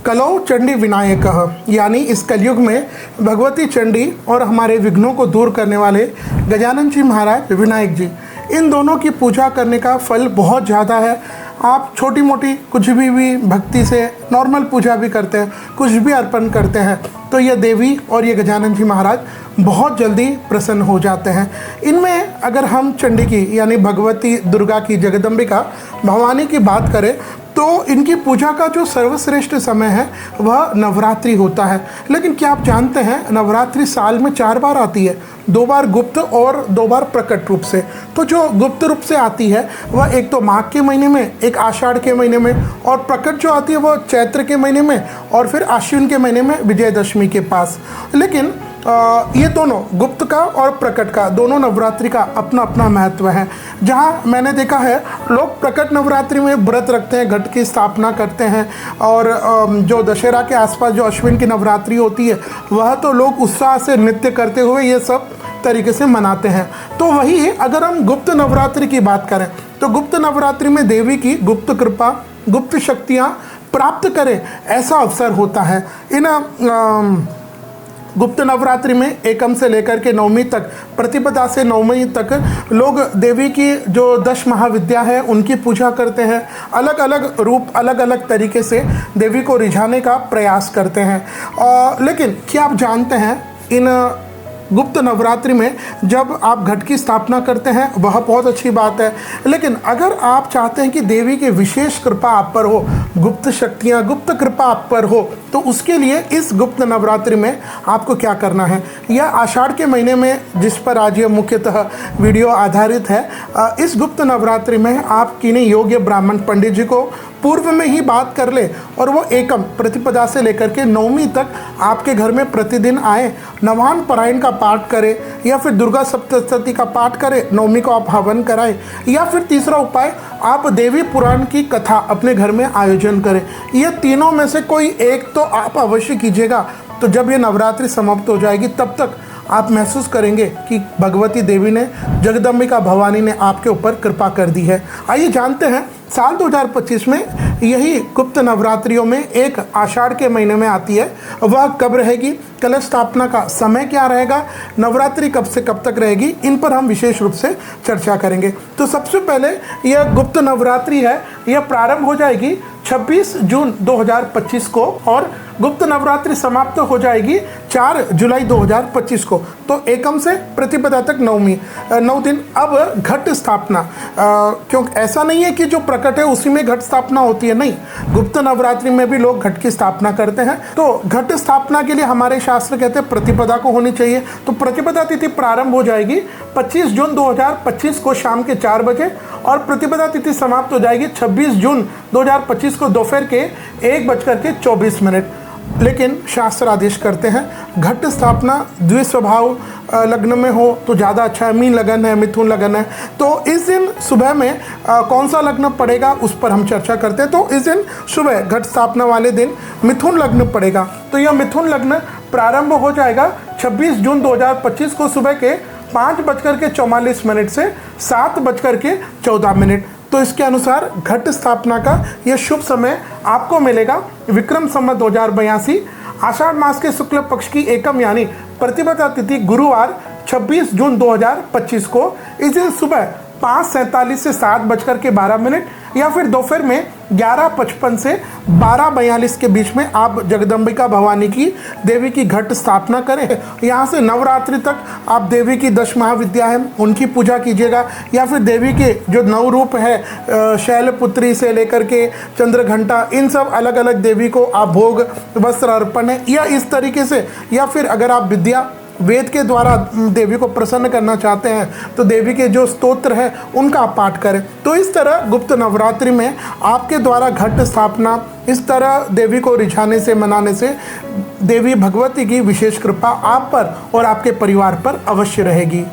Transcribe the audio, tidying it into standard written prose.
कलौ चंडी विनायकः, यानी इस कलयुग में भगवती चंडी और हमारे विघ्नों को दूर करने वाले गजानन जी महाराज विनायक जी, इन दोनों की पूजा करने का फल बहुत ज़्यादा है। आप छोटी मोटी कुछ भी भक्ति से नॉर्मल पूजा भी करते हैं, कुछ भी अर्पण करते हैं, तो ये देवी और ये गजानन जी महाराज बहुत जल्दी प्रसन्न हो जाते हैं। इनमें अगर हम चंडी की यानी भगवती दुर्गा की, जगदम्बिका भवानी की बात करें तो इनकी पूजा का जो सर्वश्रेष्ठ समय है वह नवरात्रि होता है। लेकिन क्या आप जानते हैं, नवरात्रि साल में 4 बार आती है, 2 बार गुप्त और 2 बार प्रकट रूप से। तो जो गुप्त रूप से आती है वह एक तो माघ के महीने में, एक आषाढ़ के महीने में, और प्रकट जो आती है वह चैत्र के महीने में और फिर आश्विन के महीने में विजयदशमी के पास। लेकिन ये दोनों गुप्त का और प्रकट का दोनों नवरात्रि का अपना अपना महत्व है। जहाँ मैंने देखा है लोग प्रकट नवरात्रि में व्रत रखते हैं, घट की स्थापना करते हैं, और जो दशहरा के आसपास जो अश्विन की नवरात्रि होती है वह तो लोग उत्साह से नृत्य करते हुए ये सब तरीके से मनाते हैं। तो वही है, अगर हम गुप्त नवरात्रि की बात करें तो गुप्त नवरात्रि में देवी की गुप्त कृपा, गुप्त शक्तियाँ प्राप्त करें ऐसा अवसर होता है। इन गुप्त नवरात्रि में एकम से लेकर के नवमी तक, प्रतिपदा से नवमी तक लोग देवी की जो 10 महाविद्या है उनकी पूजा करते हैं। अलग अलग रूप, अलग अलग तरीके से देवी को रिझाने का प्रयास करते हैं। लेकिन क्या आप जानते हैं, इन गुप्त नवरात्रि में जब आप घट की स्थापना करते हैं वह बहुत अच्छी बात है। लेकिन अगर आप चाहते हैं कि देवी की विशेष कृपा आप पर हो, गुप्त शक्तियाँ, गुप्त कृपा आप पर हो, तो उसके लिए इस गुप्त नवरात्रि में आपको क्या करना है, यह आषाढ़ के महीने में जिस पर आज ये मुख्यतः वीडियो आधारित है, इस गुप्त नवरात्रि में आप किन्हीं योग्य ब्राह्मण पंडित जी को पूर्व में ही बात कर ले और वो एकम प्रतिपदा से लेकर के नवमी तक आपके घर में प्रतिदिन आए, नवान पारायण का पाठ करें या फिर दुर्गा सप्तशती का पाठ करें, नवमी को आप हवन कराएं, या फिर तीसरा उपाय आप देवी पुराण की कथा अपने घर में आयोजन करें। ये तीनों में से कोई एक तो आप अवश्य कीजिएगा। तो जब ये नवरात्रि समाप्त हो जाएगी तब तक आप महसूस करेंगे कि भगवती देवी ने, जगदम्बिका भवानी ने आपके ऊपर कृपा कर दी है। आइए जानते हैं, साल 2025 में यही गुप्त नवरात्रियों में एक आषाढ़ के महीने में आती है, वह कब रहेगी, कलश स्थापना का समय क्या रहेगा, नवरात्रि कब से कब तक रहेगी, इन पर हम विशेष रूप से चर्चा करेंगे। तो सबसे पहले यह गुप्त नवरात्रि है, यह प्रारंभ हो जाएगी 26 जून 2025 को और गुप्त नवरात्रि समाप्त हो जाएगी 4 जुलाई 2025 को। तो एकम से प्रतिपदा तक नवमी, 9 दिन। अब घट स्थापना, क्योंकि ऐसा नहीं है कि जो प्रकट है उसी में घट स्थापना होती है, नहीं, गुप्त नवरात्रि में भी लोग घट की स्थापना करते हैं। तो घट स्थापना के लिए हमारे शास्त्र कहते हैं प्रतिपदा को होनी चाहिए। तो प्रतिपदा तिथि प्रारंभ हो जाएगी 25 जून 2025 को शाम के 4 बजे और प्रतिपदा तिथि समाप्त हो जाएगी 26 जून 2025 को दोपहर के 1:24। लेकिन शास्त्र आदेश करते हैं घट स्थापना द्विस्वभाव लग्न में हो तो ज़्यादा अच्छा है। मीन लगन है, मिथुन लगन है, तो इस दिन सुबह में कौन सा लग्न पड़ेगा उस पर हम चर्चा करते हैं। तो इस दिन सुबह घट स्थापना वाले दिन मिथुन लग्न पड़ेगा। तो यह मिथुन लग्न प्रारंभ हो जाएगा 26 जून 2025 को सुबह के 5:44 से 7:14। तो इसके अनुसार घट स्थापना का यह शुभ समय आपको मिलेगा विक्रम संवत 2082 आषाढ़ मास के शुक्ल पक्ष की एकम यानी प्रतिपदा तिथि गुरुवार 26 जून 2025 को। इस दिन सुबह 5:47 से 7:12 या फिर दोपहर में 11:55 से 12:42 के बीच में आप जगदम्बिका भवानी की, देवी की घट स्थापना करें। यहाँ से नवरात्रि तक आप देवी की 10 महाविद्या है उनकी पूजा कीजिएगा, या फिर देवी के जो 9 रूप है, शैलपुत्री से लेकर के चंद्रघंटा, इन सब अलग अलग देवी को आप भोग, वस्त्र अर्पण है, या इस तरीके से, या फिर अगर आप विद्या वेद के द्वारा देवी को प्रसन्न करना चाहते हैं तो देवी के जो स्तोत्र है उनका पाठ करें। तो इस तरह गुप्त नवरात्रि में आपके द्वारा घट स्थापना इस तरह देवी को रिझाने से, मनाने से देवी भगवती की विशेष कृपा आप पर और आपके परिवार पर अवश्य रहेगी।